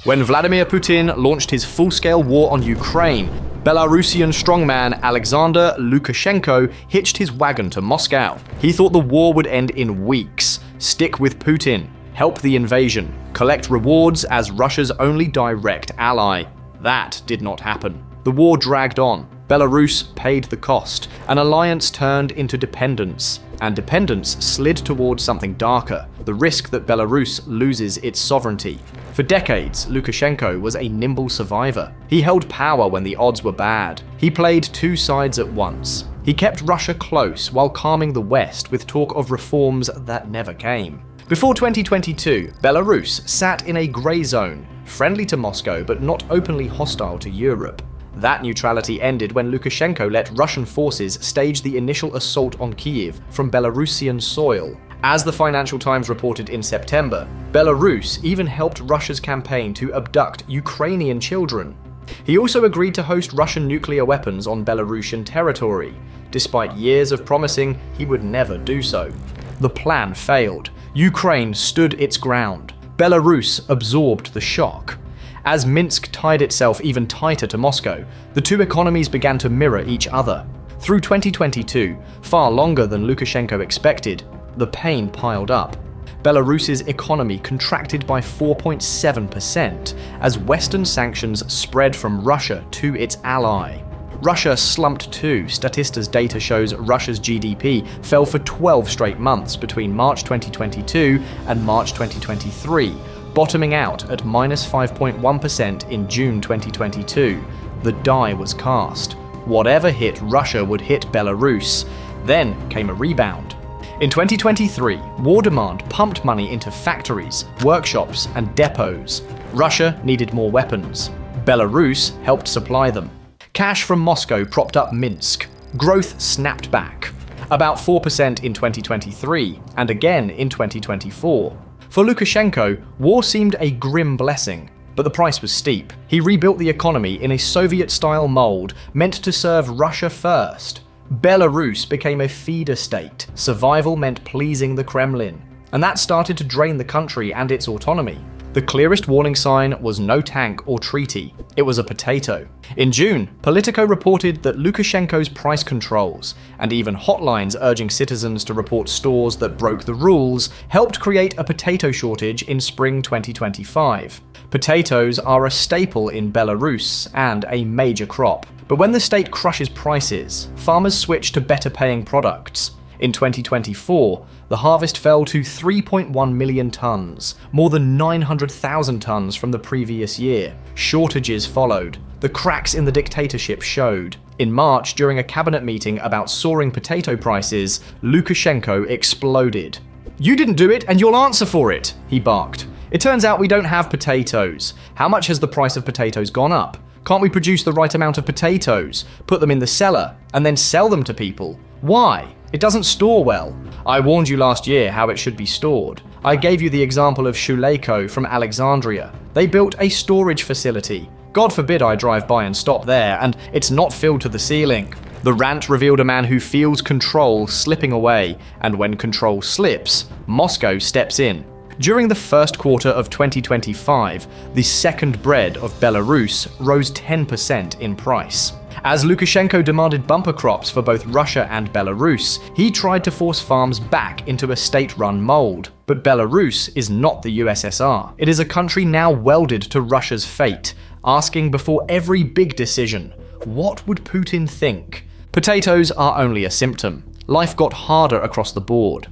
When Vladimir Putin launched his full-scale war on Ukraine, Belarusian strongman Alexander Lukashenko hitched his wagon to Moscow. He thought the war would end in weeks. Stick with Putin, help the invasion, collect rewards as Russia's only direct ally. That did not happen. The war dragged on. Belarus paid the cost. An alliance turned into dependence, and dependence slid towards something darker, the risk that Belarus loses its sovereignty. For decades, Lukashenko was a nimble survivor. He held power when the odds were bad. He played two sides at once. He kept Russia close while calming the West with talk of reforms that never came. Before 2022, Belarus sat in a grey zone, friendly to Moscow but not openly hostile to Europe. That neutrality ended when Lukashenko let Russian forces stage the initial assault on Kyiv from Belarusian soil. As the Financial Times reported in September, Belarus even helped Russia's campaign to abduct Ukrainian children. He also agreed to host Russian nuclear weapons on Belarusian territory, despite years of promising he would never do so. The plan failed. Ukraine stood its ground. Belarus absorbed the shock. As Minsk tied itself even tighter to Moscow, the two economies began to mirror each other. Through 2022, far longer than Lukashenko expected, the pain piled up. Belarus's economy contracted by 4.7% as Western sanctions spread from Russia to its ally. Russia slumped too. Statista's data shows Russia's GDP fell for 12 straight months between March 2022 and March 2023, bottoming out at -5.1% in June 2022. The die was cast. Whatever hit Russia would hit Belarus. Then came a rebound. In 2023, war demand pumped money into factories, workshops, and depots. Russia needed more weapons. Belarus helped supply them. Cash from Moscow propped up Minsk. Growth snapped back. About 4% in 2023, and again in 2024. For Lukashenko, war seemed a grim blessing, but the price was steep. He rebuilt the economy in a Soviet-style mold meant to serve Russia first. Belarus became a feeder state. Survival meant pleasing the Kremlin, and that started to drain the country and its autonomy. The clearest warning sign was no tank or treaty. It was a potato. In June, Politico reported that Lukashenko's price controls, and even hotlines urging citizens to report stores that broke the rules, helped create a potato shortage in spring 2025. Potatoes are a staple in Belarus and a major crop. But when the state crushes prices, farmers switch to better-paying products. In 2024, the harvest fell to 3.1 million tons, more than 900,000 tons from the previous year. Shortages followed. The cracks in the dictatorship showed. In March, during a cabinet meeting about soaring potato prices, Lukashenko exploded. "You didn't do it, and you'll answer for it," he barked. "It turns out we don't have potatoes. How much has the price of potatoes gone up? Can't we produce the right amount of potatoes, put them in the cellar, and then sell them to people? Why? It doesn't store well. I warned you last year how it should be stored. I gave you the example of Shuleko from Alexandria. They built a storage facility. God forbid I drive by and stop there, and it's not filled to the ceiling." The rant revealed a man who feels control slipping away, and when control slips, Moscow steps in. During the first quarter of 2025, the second bread of Belarus rose 10% in price. As Lukashenko demanded bumper crops for both Russia and Belarus, he tried to force farms back into a state-run mold. But Belarus is not the USSR. It is a country now welded to Russia's fate, asking before every big decision, what would Putin think? Potatoes are only a symptom. Life got harder across the board.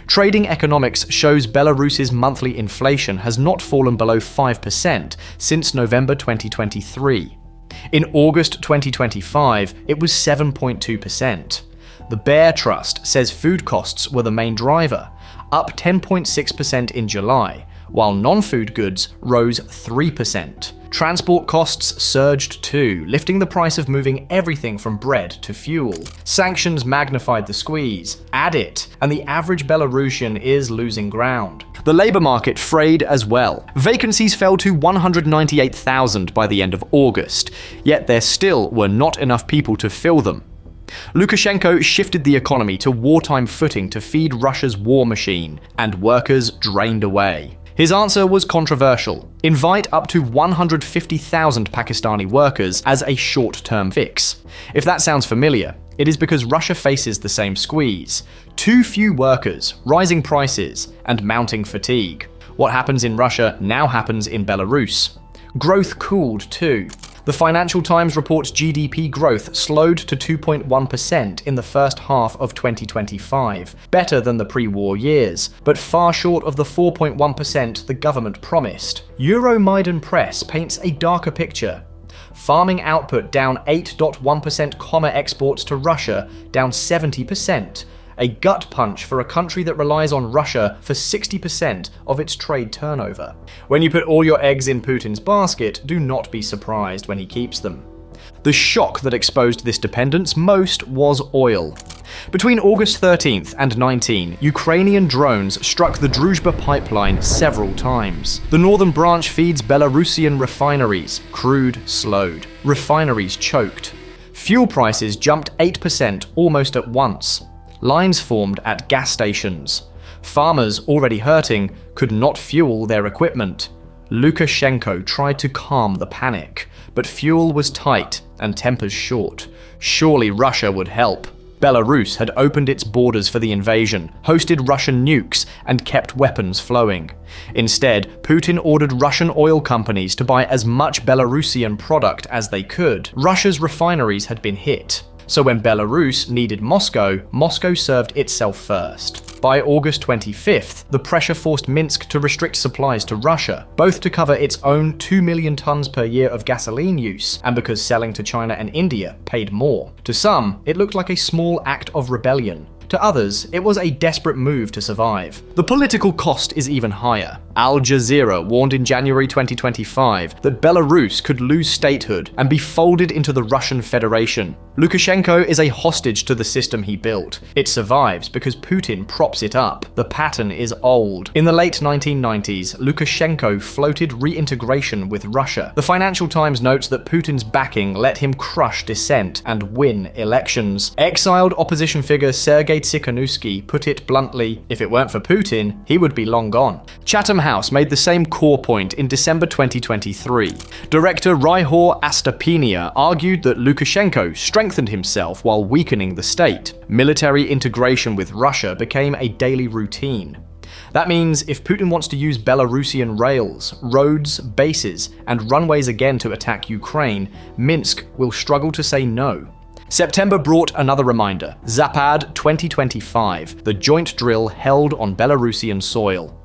Trading economics shows Belarus's monthly inflation has not fallen below 5% since November 2023. In August 2025, it was 7.2%. The Bear Trust says food costs were the main driver, up 10.6% in July, while non-food goods rose 3%. Transport costs surged too, lifting the price of moving everything from bread to fuel. Sanctions magnified the squeeze. Add it, and the average Belarusian is losing ground. The labour market frayed as well. Vacancies fell to 198,000 by the end of August, yet there still were not enough people to fill them. Lukashenko shifted the economy to wartime footing to feed Russia's war machine, and workers drained away. His answer was controversial. Invite up to 150,000 Pakistani workers as a short-term fix. If that sounds familiar, it is because Russia faces the same squeeze. Too few workers, rising prices, and mounting fatigue. What happens in Russia now happens in Belarus. Growth cooled too. The Financial Times reports GDP growth slowed to 2.1% in the first half of 2025, better than the pre-war years, but far short of the 4.1% the government promised. Euromaidan Press paints a darker picture. Farming output down 8.1%, exports to Russia down 70%. A gut punch for a country that relies on Russia for 60% of its trade turnover. When you put all your eggs in Putin's basket, do not be surprised when he keeps them. The shock that exposed this dependence most was oil. Between August 13th and 19, Ukrainian drones struck the Druzhba pipeline several times. The northern branch feeds Belarusian refineries. Crude slowed. Refineries choked. Fuel prices jumped 8% almost at once. Lines formed at gas stations. Farmers, already hurting, could not fuel their equipment. Lukashenko tried to calm the panic, but fuel was tight and tempers short. Surely Russia would help. Belarus had opened its borders for the invasion, hosted Russian nukes, and kept weapons flowing. Instead, Putin ordered Russian oil companies to buy as much Belarusian product as they could. Russia's refineries had been hit. So when Belarus needed Moscow, Moscow served itself first. By August 25th, the pressure forced Minsk to restrict supplies to Russia, both to cover its own 2 million tons per year of gasoline use, and because selling to China and India paid more. To some, it looked like a small act of rebellion. To others, it was a desperate move to survive. The political cost is even higher. Al Jazeera warned in January 2025 that Belarus could lose statehood and be folded into the Russian Federation. Lukashenko is a hostage to the system he built. It survives because Putin props it up. The pattern is old. In the late 1990s, Lukashenko floated reintegration with Russia. The Financial Times notes that Putin's backing let him crush dissent and win elections. Exiled opposition figure Sergei Tsikhanouski put it bluntly, if it weren't for Putin, he would be long gone. Chatham House made the same core point in December 2023. Director Ryhor Astapenia argued that Lukashenko strengthened himself while weakening the state. Military integration with Russia became a daily routine. That means if Putin wants to use Belarusian rails, roads, bases, and runways again to attack Ukraine, Minsk will struggle to say no. September brought another reminder, Zapad 2025, the joint drill held on Belarusian soil.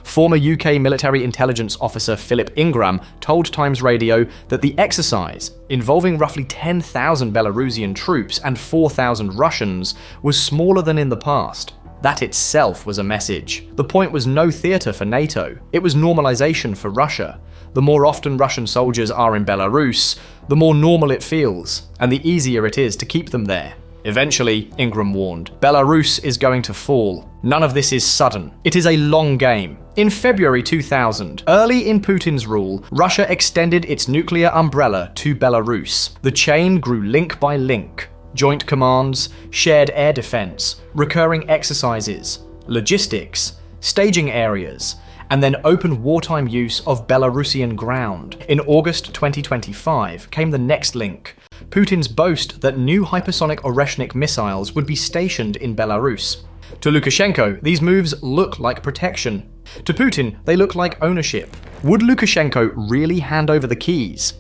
Former UK military intelligence officer Philip Ingram told Times Radio that the exercise, involving roughly 10,000 Belarusian troops and 4,000 Russians, was smaller than in the past. That itself was a message. The point was no theatre for NATO, it was normalization for Russia. The more often Russian soldiers are in Belarus, the more normal it feels, and the easier it is to keep them there. Eventually, Ingram warned, Belarus is going to fall. None of this is sudden. It is a long game. In February 2000, early in Putin's rule, Russia extended its nuclear umbrella to Belarus. The chain grew link by link. Joint commands, shared air defense, recurring exercises, logistics, staging areas, and then open wartime use of Belarusian ground. In August 2025 came the next link, Putin's boast that new hypersonic Oreshnik missiles would be stationed in Belarus. To Lukashenko, these moves look like protection. To Putin, they look like ownership. Would Lukashenko really hand over the keys?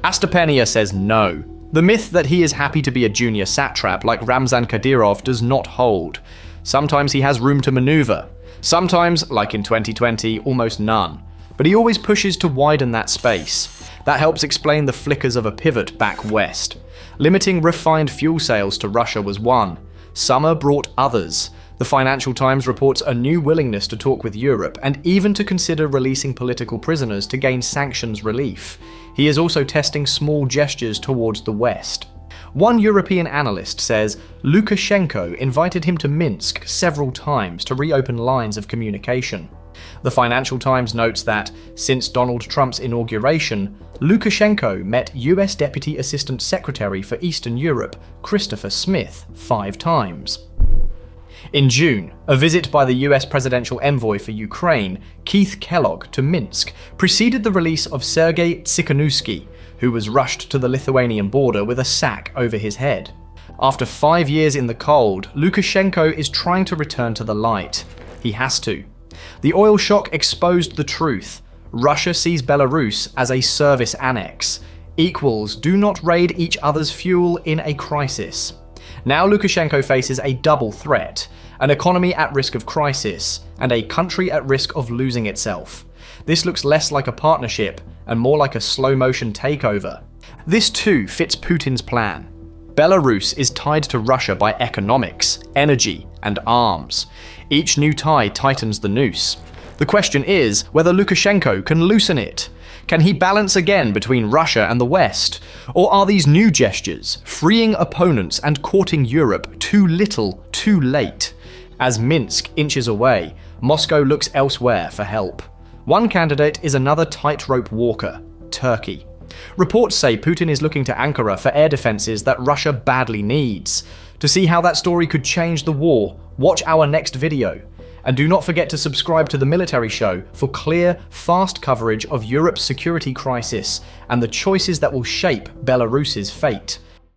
Astapenia says no. The myth that he is happy to be a junior satrap like Ramzan Kadyrov does not hold. Sometimes he has room to maneuver. Sometimes, like in 2020, almost none. But he always pushes to widen that space. That helps explain the flickers of a pivot back west. Limiting refined fuel sales to Russia was one. Summer brought others. The Financial Times reports a new willingness to talk with Europe and even to consider releasing political prisoners to gain sanctions relief. He is also testing small gestures towards the West. One European analyst says Lukashenko invited him to Minsk several times to reopen lines of communication. The Financial Times notes that, since Donald Trump's inauguration, Lukashenko met US Deputy Assistant Secretary for Eastern Europe, Christopher Smith, 5 times. In June, a visit by the US presidential envoy for Ukraine, Keith Kellogg, to Minsk preceded the release of Sergei Tsikhanouski, who was rushed to the Lithuanian border with a sack over his head. After 5 years in the cold, Lukashenko is trying to return to the light. He has to. The oil shock exposed the truth. Russia sees Belarus as a service annex. Equals do not raid each other's fuel in a crisis. Now Lukashenko faces a double threat, an economy at risk of crisis, and a country at risk of losing itself. This looks less like a partnership and more like a slow-motion takeover. This too fits Putin's plan. Belarus is tied to Russia by economics, energy, and arms. Each new tie tightens the noose. The question is whether Lukashenko can loosen it. Can he balance again between Russia and the West? Or are these new gestures, freeing opponents and courting Europe, too little, too late? As Minsk inches away, Moscow looks elsewhere for help. One candidate is another tightrope walker, Turkey. Reports say Putin is looking to Ankara for air defenses that Russia badly needs. To see how that story could change the war, watch our next video. And do not forget to subscribe to The Military Show for clear, fast coverage of Europe's security crisis and the choices that will shape Belarus's fate.